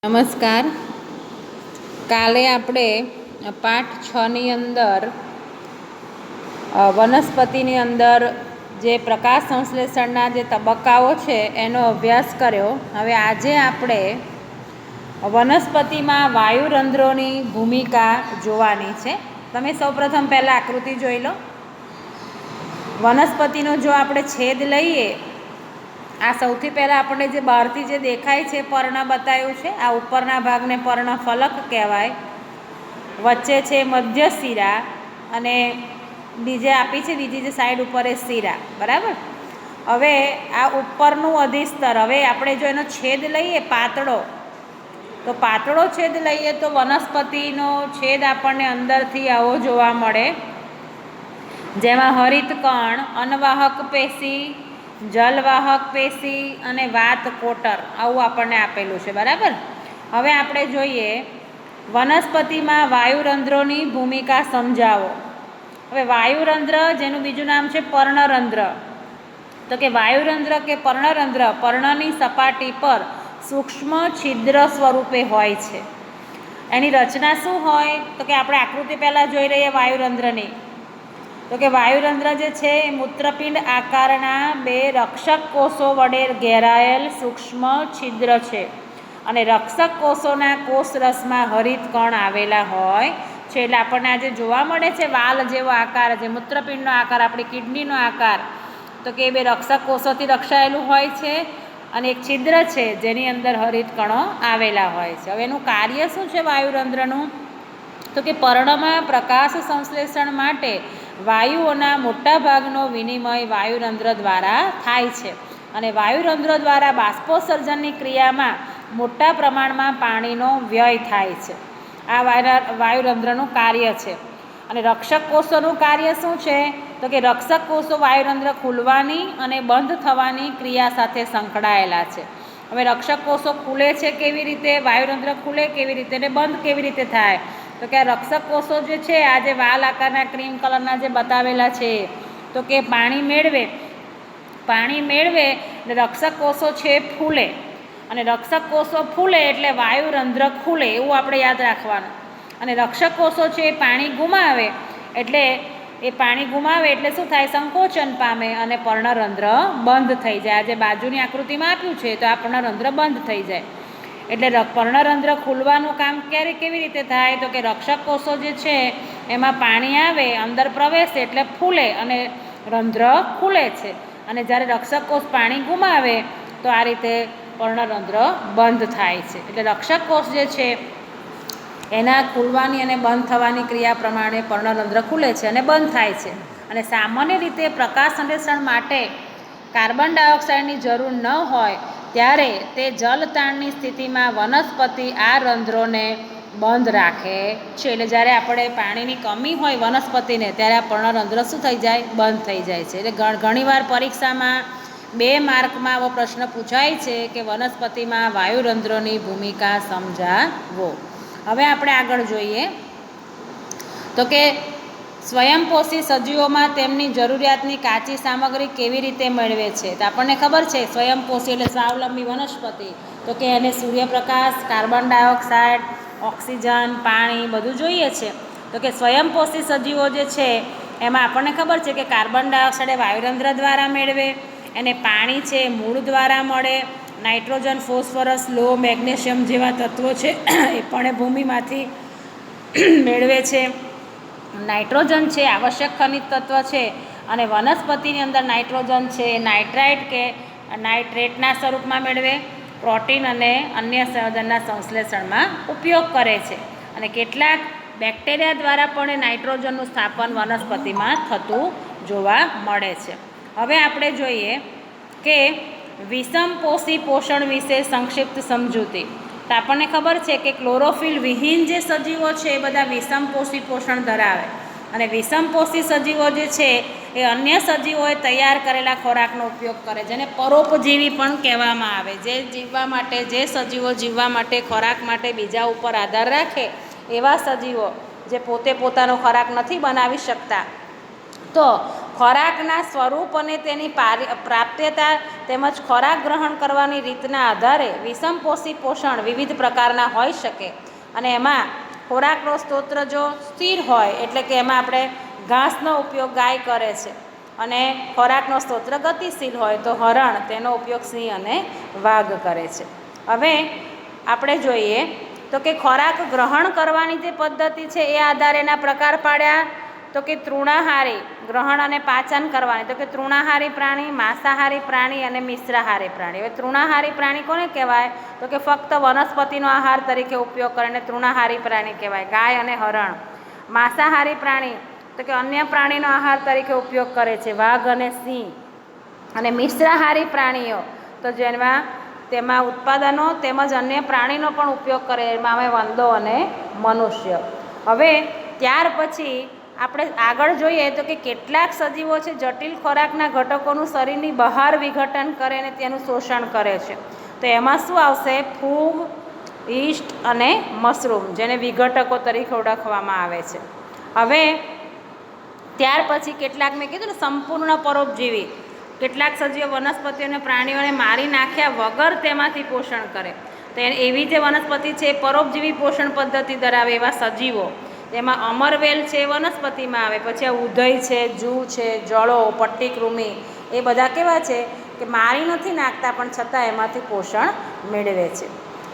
નમસ્કાર. કાલે આપણે પાઠ 6ની અંદર વનસ્પતિની અંદર જે પ્રકાશ સંશ્લેષણના જે તબક્કાઓ છે એનો અભ્યાસ કર્યો. હવે આજે આપણે વનસ્પતિમાં વાયુરંધ્રોની ભૂમિકા જોવાની છે. તમે સૌપ્રથમ પહેલાં આકૃતિ જોઈ લો. વનસ્પતિનો જો આપણે છેદ લઈએ, આ સૌથી પહેલાં આપણને જે બહારથી જે દેખાય છે પર્ણ બતાવ્યું છે. આ ઉપરના ભાગને પર્ણ ફલક કહેવાય. વચ્ચે છે મધ્ય શિરા અને બીજે આપી છે બીજી જે સાઈડ ઉપર એ શિરા. બરાબર. હવે આ ઉપરનું અધિસ્તર, હવે આપણે જો એનો છેદ લઈએ પાતળો, તો પાતળો છેદ લઈએ તો વનસ્પતિનો છેદ આપણને અંદરથી આવો જોવા મળે, જેમાં હરિતકણ, અનવાહક પેશી, જલવાહક પેશી અને વાત કોટર આવું આપણને આપેલું છે. બરાબર. હવે આપણે જોઈએ વનસ્પતિમાં વાયુરંધ્રોની ભૂમિકા સમજાવો. હવે વાયુરંધ્ર, જેનું બીજું નામ છે પર્ણરંધ્ર, તો કે વાયુરંધ્ર કે પર્ણરંધ્ર પર્ણની સપાટી પર સૂક્ષ્મ છિદ્ર સ્વરૂપે હોય છે. એની રચના શું હોય તો કે આપણે આકૃતિ પહેલાં જોઈ રહીએ વાયુરંધ્રની, તો કે વાયુરંધ્ર જે છે એ મૂત્રપિંડ આકારના બે રક્ષક કોષો વડે ઘેરાયેલ સૂક્ષ્મ છિદ્ર છે અને રક્ષક કોષોના કોષરસમાં હરિતકણ આવેલા હોય છે. એટલે આપણને આજે જોવા મળે છે વાલ જેવો આકાર, જે મૂત્રપિંડનો આકાર, આપણી કિડનીનો આકાર, તો કે એ બે રક્ષક કોષોથી રક્ષાયેલું હોય છે અને એક છિદ્ર છે જેની અંદર હરિતકણો આવેલા હોય છે. હવે એનું કાર્ય શું છે વાયુરંધ્રનું? તો કે પર્ણમાં પ્રકાશ સંશ્લેષણ માટે વાયુઓના મોટા ભાગનો વિનિમય વાયુરંધ્ર દ્વારા થાય છે અને વાયુરંધ્ર દ્વારા બાષ્પોત્સર્જનની ક્રિયામાં મોટા પ્રમાણમાં પાણીનો વ્યય થાય છે. આ વાયુરંધ્રનું કાર્ય છે. અને રક્ષક કોષોનું કાર્ય શું છે? તો કે રક્ષક કોષો વાયુરંધ્ર ખુલવાની અને બંધ થવાની ક્રિયા સાથે સંકળાયેલા છે. હવે રક્ષક કોષો ખુલે છે કેવી રીતે, વાયુરંધ્ર ખુલે કેવી રીતે ને બંધ કેવી રીતે થાય? તો કે આ રક્ષક કોષો જે છે, આ જે વાલ આકારના ક્રીમ કલરના જે બતાવેલા છે, તો કે પાણી મેળવે ને રક્ષક કોષો છે ફૂલે, અને રક્ષક કોષો ફૂલે એટલે વાયુરંધ્ર ખુલે, એવું આપણે યાદ રાખવાનું. અને રક્ષક કોષો છે એ પાણી ગુમાવે એટલે શું થાય? સંકોચન પામે અને પર્ણરંધ્ર બંધ થઈ જાય. આજે બાજુની આકૃતિમાં આપ્યું છે તો આ પર્ણરંધ્ર બંધ થઈ જાય. એટલે પર્ણરંધ્ર ખુલવાનું કામ કેવી રીતે થાય? તો કે રક્ષક કોષો જે છે એમાં પાણી આવે, અંદર પ્રવેશે એટલે ફૂલે અને રંધ્ર ખુલે છે. અને જ્યારે રક્ષક કોષ પાણી ગુમાવે તો આ રીતે પર્ણરંધ્ર બંધ થાય છે. એટલે રક્ષક કોષ જે છે એના ખુલવાની અને બંધ થવાની ક્રિયા પ્રમાણે પર્ણરંધ્ર ખુલે છે અને બંધ થાય છે. અને સામાન્ય રીતે પ્રકાશ સંશ્લેષણ માટે કાર્બન ડાયોક્સાઇડની જરૂર ન હોય ત્યારે તે જલતાણની સ્થિતિમાં વનસ્પતિ આ રંધ્રોને બંધ રાખે છે. એટલે જ્યારે આપણે પાણીની કમી હોય વનસ્પતિને, ત્યારે આ પર્ણરંધ્ર શું થઈ જાય? બંધ થઈ જાય છે. એટલે ઘણીવાર પરીક્ષામાં 2 માર્કમાં આવો પ્રશ્ન પૂછાય છે કે વનસ્પતિમાં વાયુરંધ્રોની ભૂમિકા સમજાવો. હવે આપણે આગળ જોઈએ તો કે સ્વયંપોષી સજીવોમાં તેમની જરૂરિયાતની કાચી સામગ્રી કેવી રીતે મેળવે છે? તો આપણને ખબર છે સ્વયંપોષી એટલે સ્વાવલંબી વનસ્પતિ, તો કે એને સૂર્યપ્રકાશ, કાર્બન ડાયોક્સાઇડ, ઓક્સિજન, પાણી બધું જોઈએ છે. તો કે સ્વયંપોષી સજીવો જે છે એમાં આપણને ખબર છે કે કાર્બન ડાયોક્સાઇડ એ વાયુરંધ્ર દ્વારા મેળવે, એને પાણી છે મૂળ દ્વારા મળે, નાઇટ્રોજન, ફોસ્ફરસ, લોહ, મેગ્નેશિયમ જેવા તત્વો છે એ પણ એ ભૂમિમાંથી મેળવે છે. નાઇટ્રોજન છે આવશ્યક ખનિજ તત્વ છે અને વનસ્પતિની અંદર નાઇટ્રોજન છે નાઇટ્રાઇટ કે નાઇટ્રેટના સ્વરૂપમાં મેળવે, પ્રોટીન અને અન્ય સંયોજનના સંશ્લેષણમાં ઉપયોગ કરે છે. અને કેટલાક બેક્ટેરિયા દ્વારા પણ નાઇટ્રોજનનું સ્થાપન વનસ્પતિમાં થતું જોવા મળે છે. હવે આપણે જોઈએ કે વિષમપોષી પોષણ વિશે સંક્ષિપ્ત સમજૂતી. તો આપણને ખબર છે કે ક્લોરોફિલ વિહીન જે સજીવો છે એ બધા વિષમપોષી પોષણ ધરાવે, અને વિષમપોષી સજીવો જે છે એ અન્ય સજીવોએ તૈયાર કરેલા ખોરાકનો ઉપયોગ કરે, જેને પરોપજીવી પણ કહેવામાં આવે. જે સજીવો જીવવા માટે ખોરાક માટે બીજા ઉપર આધાર રાખે એવા સજીવો જે પોતે પોતાનો ખોરાક નથી બનાવી શકતા, તો ખોરાકના સ્વરૂપ અને તેની પ્રાપ્યતા તેમજ ખોરાક ગ્રહણ કરવાની રીતના આધારે વિષમપોષી પોષણ વિવિધ પ્રકારના હોઈ શકે અને એમાં ખોરાકનો સ્ત્રોત જો સ્થિર હોય એટલે કે એમાં આપણે ઘાસનો ઉપયોગ ગાય કરે છે અને ખોરાકનો સ્ત્રોત ગતિશીલ હોય તો હરણ તેનો ઉપયોગ સિંહ અને વાઘ કરે છે. હવે આપણે જોઈએ તો કે ખોરાક ગ્રહણ કરવાની જે પદ્ધતિ છે એ આધારે એના પ્રકાર પાડ્યા તો કે તૃણાહારી ગ્રહણ અને પાચન કરવાની તો કે તૃણાહારી પ્રાણી, માંસાહારી પ્રાણી અને મિશ્રાહારી પ્રાણી. હવે તૃણાહારી પ્રાણી કોને કહેવાય તો કે ફક્ત વનસ્પતિનો આહાર તરીકે ઉપયોગ કરે અને તૃણાહારી પ્રાણી કહેવાય ગાય અને હરણ. માંસાહારી પ્રાણી તો કે અન્ય પ્રાણીનો આહાર તરીકે ઉપયોગ કરે છે વાઘ અને સિંહ. અને મિશ્રાહારી પ્રાણીઓ તો જેમાં તેમાં ઉત્પાદનો તેમજ અન્ય પ્રાણીનો પણ ઉપયોગ કરે એમાં અમે વંદો અને મનુષ્ય. હવે ત્યાર પછી આપણે આગળ જોઈએ તો કે કેટલાક સજીવો છે જટિલ ખોરાકના ઘટકોનું શરીરની બહાર વિઘટન કરે અને તેનું શોષણ કરે છે. તો એમાં શું આવશે ફૂગ, ઈસ્ટ અને મશરૂમ જેને વિઘટકો તરીકે ઓળખવામાં આવે છે. હવે ત્યાર પછી કેટલાક મેં કીધું ને સંપૂર્ણ પરોપજીવી કેટલાક સજીવો વનસ્પતિઓ અને પ્રાણીઓને મારી નાખ્યા વગર તેમાંથી પોષણ કરે તો એવી જે વનસ્પતિ છે એ પરોપજીવી પોષણ પદ્ધતિ ધરાવે એવા સજીવો. તેમાં અમરવેલ છે વનસ્પતિમાં આવે, પછી આ ઉધઈ છે, જૂ છે, જળો, પટ્ટીકૃમિ એ બધા કેવા છે કે મારી નથી નાખતા પણ છતાં એમાંથી પોષણ મેળવે છે.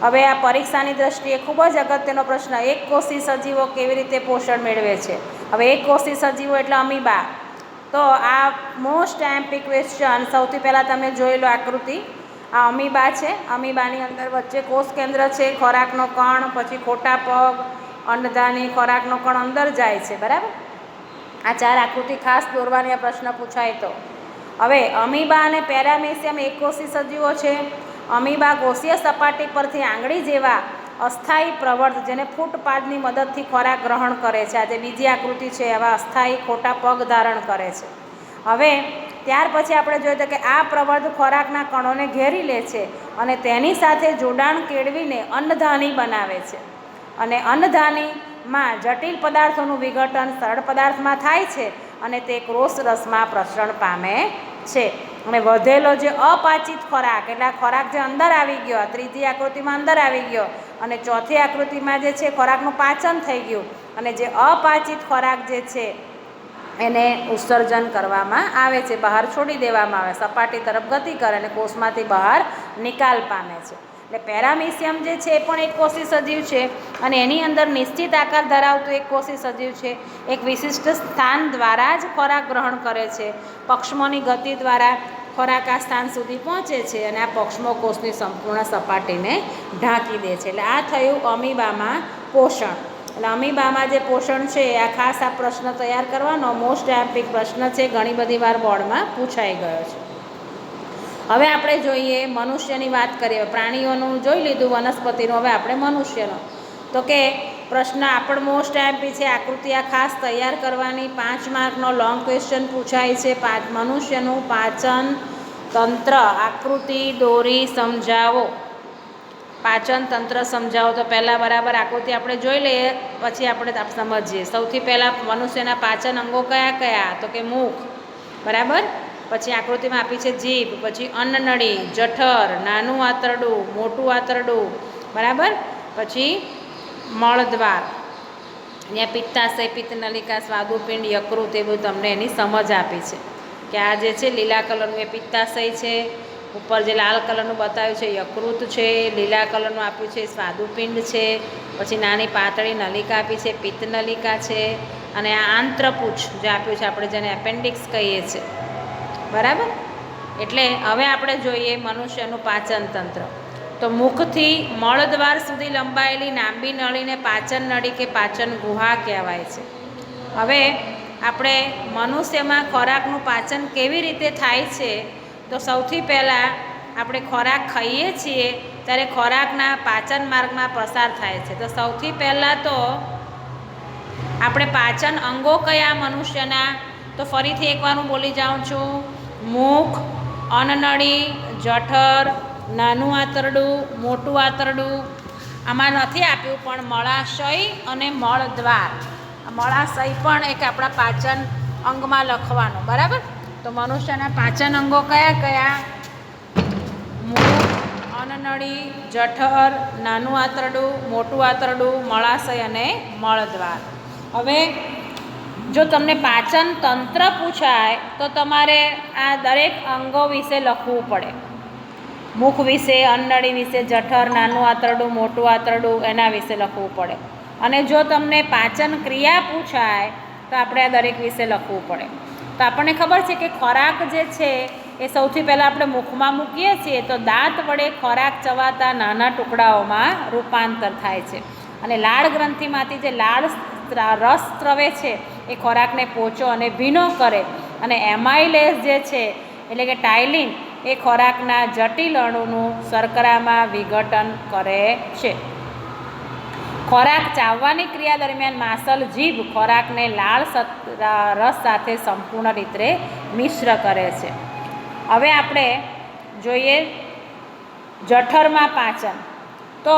હવે આ પરીક્ષાની દ્રષ્ટિએ ખૂબ જ અગત્યનો પ્રશ્ન એક કોષી સજીવો કેવી રીતે પોષણ મેળવે છે. હવે એક કોષી સજીવો એટલે અમીબા. તો આ મોસ્ટ એમ્પી ક્વેશ્ચન સૌથી પહેલાં તમે જોઈ લો આકૃતિ. આ અમીબા છે, અમીબાની અંદર વચ્ચે કોષ કેન્દ્ર છે, ખોરાકનો કણ, પછી ખોટા પગ, અન્નધાની ખોરાકનો કણ અંદર જાય છે. બરાબર, આ 4 આકૃતિ ખાસ દોરવાની આ પ્રશ્ન પૂછાય તો. હવે અમીબા અને પેરામેસિયમ એકકોષી સજીવો છે. અમીબા કોષીય સપાટી પરથી આંગળી જેવા અસ્થાયી પ્રવર્ત જેને ફૂટપાદની મદદથી ખોરાક ગ્રહણ કરે છે. આ જે બીજી આકૃતિ છે એવા અસ્થાયી ખોટા પગ ધારણ કરે છે. હવે ત્યાર પછી આપણે જોઈએ તો કે આ પ્રવર્ત ખોરાકના કણોને ઘેરી લે છે અને તેની સાથે જોડાણ કેળવીને અન્નધાની બનાવે છે. અને અન્નધાનીમાં જટિલ પદાર્થોનું વિઘટન સરળ પદાર્થમાં થાય છે અને તે ક્રોસ રસમાં પ્રસરણ પામે છે. અને વધેલો જે અપાચિત ખોરાક એટલે આ ખોરાક જે અંદર આવી ગયો, ત્રીજી આકૃતિમાં અંદર આવી ગયો અને ચોથી આકૃતિમાં જે છે ખોરાકનું પાચન થઈ ગયું અને જે અપાચિત ખોરાક જે છે એને ઉત્સર્જન કરવામાં આવે છે, બહાર છોડી દેવામાં આવે, સપાટી તરફ ગતિ કરે અને કોષમાંથી બહાર નિકાલ પામે છે. એટલે પેરામિસિયમ જે છે એ પણ એક કોષી સજીવ છે અને એની અંદર નિશ્ચિત આકાર ધરાવતું એક કોષી સજીવ છે. એક વિશિષ્ટ સ્થાન દ્વારા જ ખોરાક ગ્રહણ કરે છે. પક્ષમોની ગતિ દ્વારા ખોરાક આ સ્થાન સુધી પહોંચે છે અને આ પક્ષમો કોષની સંપૂર્ણ સપાટીને ઢાંકી દે છે. એટલે આ થયું અમીબામાં પોષણ. એટલે અમીબામાં જે પોષણ છે આ ખાસ આ પ્રશ્ન તૈયાર કરવાનો મોસ્ટ એમ્પિક પ્રશ્ન છે, ઘણી બધી વાર બોર્ડમાં પૂછાઈ ગયો છે. હવે આપણે જોઈએ મનુષ્યની વાત કરીએ. પ્રાણીઓનું જોઈ લીધું, વનસ્પતિનું, હવે આપણે મનુષ્યનો. તો કે પ્રશ્ન આપણે મોસ્ટ એમ્પી છે, આકૃતિ આ ખાસ તૈયાર કરવાની. 5 માર્કનો લોંગ ક્વેશ્ચન પૂછાય છે. મનુષ્યનું પાચન તંત્ર આકૃતિ દોરી સમજાવો. પાચન તંત્ર સમજાવો. તો પહેલાં બરાબર આકૃતિ આપણે જોઈ લઈએ, પછી આપણે સમજીએ. સૌથી પહેલાં મનુષ્યના પાચન અંગો કયા કયા તો કે મુખ, બરાબર. પછી આકૃતિમાં આપી છે જીભ, પછી અન્નનળી, જઠર, નાનું આંતરડું, મોટું આંતરડું, બરાબર. પછી મળદ્વાર, અહીંયા પિત્તાશય, પિત્તનલિકા, સ્વાદુપિંડ, યકૃત, એ બધું તમને એની સમજ આપી છે કે આ જે છે લીલા કલરનું એ પિત્તાશય છે, ઉપર જે લાલ કલરનું બતાવ્યું છે યકૃત છે, લીલા કલરનું આપ્યું છે સ્વાદુપિંડ છે, પછી નાની પાતળી નલિકા આપી છે પિત્તનલિકા છે, અને આ આંત્રપુચ્છ જે આપ્યું છે આપણે જેને એપેન્ડિક્સ કહીએ છીએ, બરાબર. એટલે હવે આપણે જોઈએ મનુષ્યનું પાચન તંત્ર. તો મુખથી મળદ્વાર સુધી લંબાયેલી લાંબી નળીને પાચન નળી કે પાચન ગુહા કહેવાય છે. હવે આપણે મનુષ્યમાં ખોરાકનું પાચન કેવી રીતે થાય છે તો સૌથી પહેલાં આપણે ખોરાક ખાઈએ છીએ ત્યારે ખોરાકના પાચન માર્ગમાં પસાર થાય છે. તો સૌથી પહેલાં તો આપણે પાચન અંગો કયા મનુષ્યના, તો ફરીથી એકવાર હું બોલી જાઉં છું. મુખ, અન્નનળી, જઠર, નાનું આંતરડું, મોટું આંતરડું. આમાં નથી આપ્યું પણ મળાશય અને મળદ્વાર. મળાશય પણ એક આપણા પાચન અંગમાં લખવાનું, બરાબર. તો મનુષ્યના પાચન અંગો કયા કયા? મુખ, અન્નનળી, જઠર, નાનું આંતરડું, મોટું આંતરડું, મળાશય અને મળદ્વાર. હવે જો તમને પાચન તંત્ર પૂછાય તો તમારે આ દરેક અંગો વિશે લખવું પડે. મુખ વિશે, અન્નનળી વિશે, જઠર, નાનું આંતરડું, મોટું આંતરડું, એના વિશે લખવું પડે. અને જો તમને પાચન ક્રિયા પૂછાય તો આપણે આ દરેક વિશે લખવું પડે. તો આપણને ખબર છે કે ખોરાક જે છે એ સૌથી પહેલાં આપણે મુખમાં મૂકીએ છીએ તો દાંત વડે ખોરાક ચવાતા નાના ટુકડાઓમાં રૂપાંતર થાય છે. અને લાળ ગ્રંથિમાંથી જે લાળ રસ સ્રવે છે એ ખોરાકને પોચો અને ભીનો કરે. અને એમાઇલેસ જે છે એટલે કે ટાઇલિન એ ખોરાકના જટિલ અણુનું શર્કરામાં વિઘટન કરે છે. ખોરાક ચાવવાની ક્રિયા દરમિયાન માસલ જીભ ખોરાકને લાળ રસ સાથે સંપૂર્ણ રીતે મિશ્ર કરે છે. હવે આપણે જોઈએ જઠરમાં પાચન. તો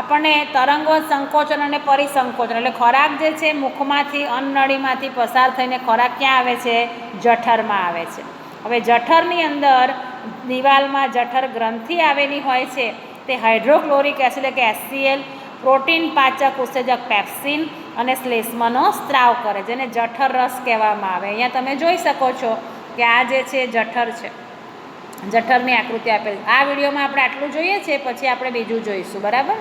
આપણને તરંગો સંકોચન અને પરિસંકોચન એટલે ખોરાક જે છે મુખમાંથી, અન્નનળીમાંથી પસાર થઈને ખોરાક ક્યાં આવે છે? જઠરમાં આવે છે. હવે જઠરની અંદર દિવાલમાં જઠર ગ્રંથિ આવેલી હોય છે. તે હાઇડ્રોક્લોરિક એસિડ એટલે કે HCl, પ્રોટીન પાચક ઉત્સેજક પેપ્સિન અને શ્લેષ્મનો સ્ત્રાવ કરે, જેને જઠર રસ કહેવામાં આવે. અહીંયા તમે જોઈ શકો છો કે આ જે છે જઠર છે, જઠરની આકૃતિ આપેલી. આ વિડીયોમાં આપણે આટલું જોઈએ છે, પછી આપણે બીજું જોઈશું, બરાબર.